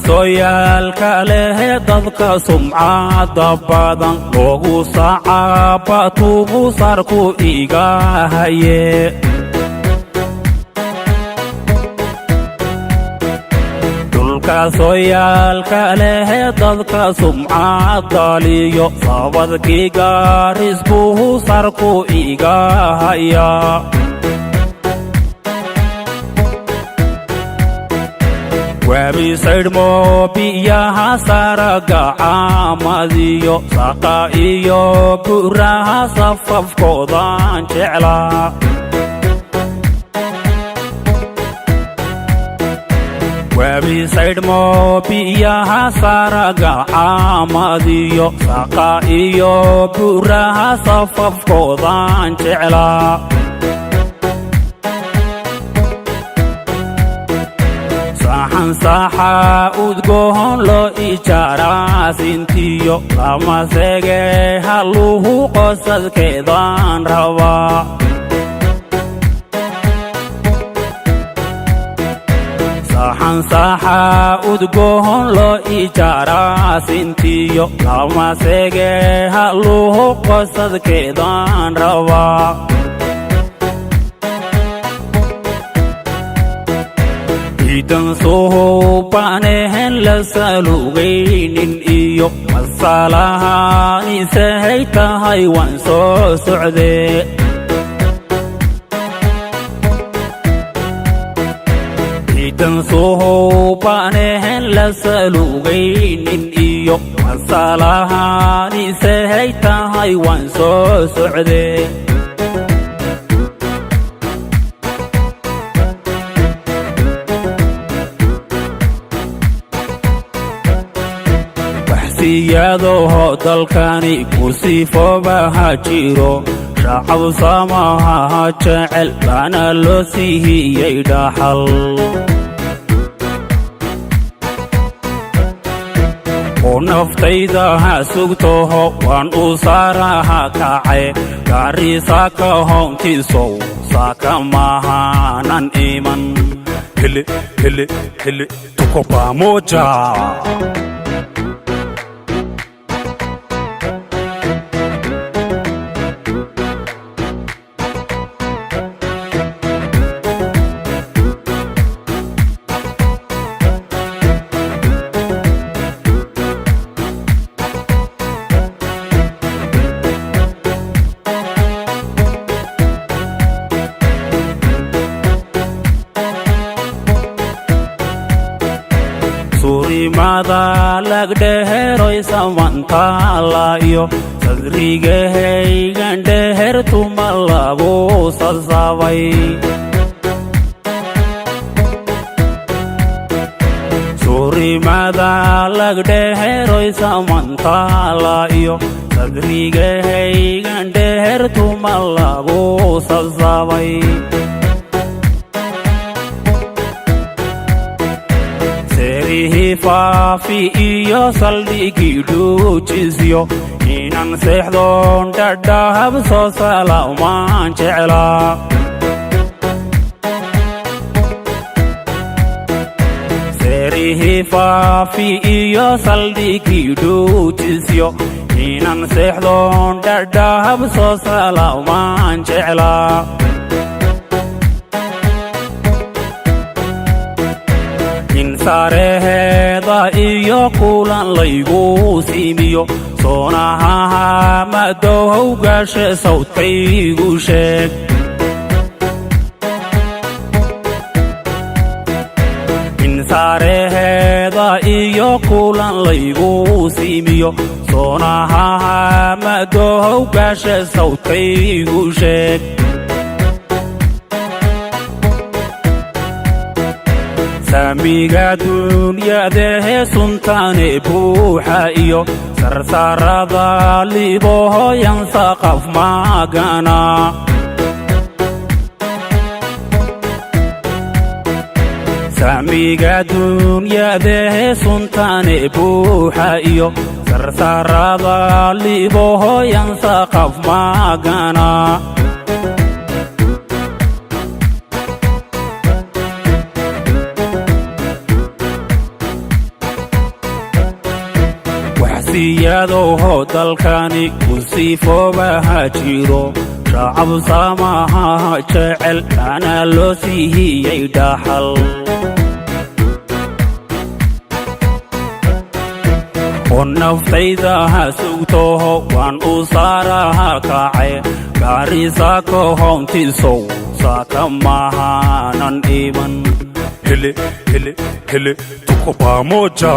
sooyaalka leh dadka sumcada badan loogu sacaaba tuubu sarku iga haye dhulka sooyaalka leh dadka sumcada liyo sabadkii gaaris buu sarku iga haya wabi saydhmo biyaha saraga caamadiyo saqa iyo buraha safafkoodan jeclaa wabi saydhmo biyaha saraga caamadiyo saqa iyo buraha safafkoodan jeclaa saxa udgoon loo ijaaraa sintiyo lama sege halluhu qosadkeedaan rabaa saxan saxa udgoon loo ijaaraa sintiyo lama sege halluhu qosadkeedaan rabaa idan suhubanehen la salugaynin iyo masalahaanisahay tahay waan soo socdee idan suhubanehen la salugaynin iyo masalahaanisahay tahay waan soo socdee siyadaho dalkani ku sifoobaha jiro shacab samaha jecel baana loo siiyey dhaxal oo naftayda ha sugtoho waan u saaraha kacay gaarisa ka hoontiisow saaka mahanan iman hele tuko pamoja surimada lagdheheroy samantalayo sadrigahaygan dhehertuma lagu sasabay surimada lagdheheroy samantalayo sadrigahaygan dhehertuma lagu sasabay faafi iyo saldhigii dhuujisyo inaan seexdoon dhadhahab soo salaamaan jeclaa seerihii faafi iyo saldhigii dhuujisyo inaan seexdoon dhadhahab soo salaamaan jeclaa sareheeda iyo kulan laygu siimiyo soonahaha madow gashe sawdkaygu sheeg in sareheeda iyo kulan laygu siimiyo soonahaha madow gashe sawdkaygu sheeg saamiga dunyadahe suntaane buuxa iyo sarsarada libohoyan saqaf magana saamiga dunyadahe suntaane buuxa iyo sarsarada libohoyan saqaf magana geesiyadoho dalkani ku siifoobaha jiro shacab samaha jecel ana loo siiyey dhaxal naftayda ha sugtoho waan u saaraha kacay gaarisaako hoontiisow saaka mahaanan iman hele hele hele tuko pamoja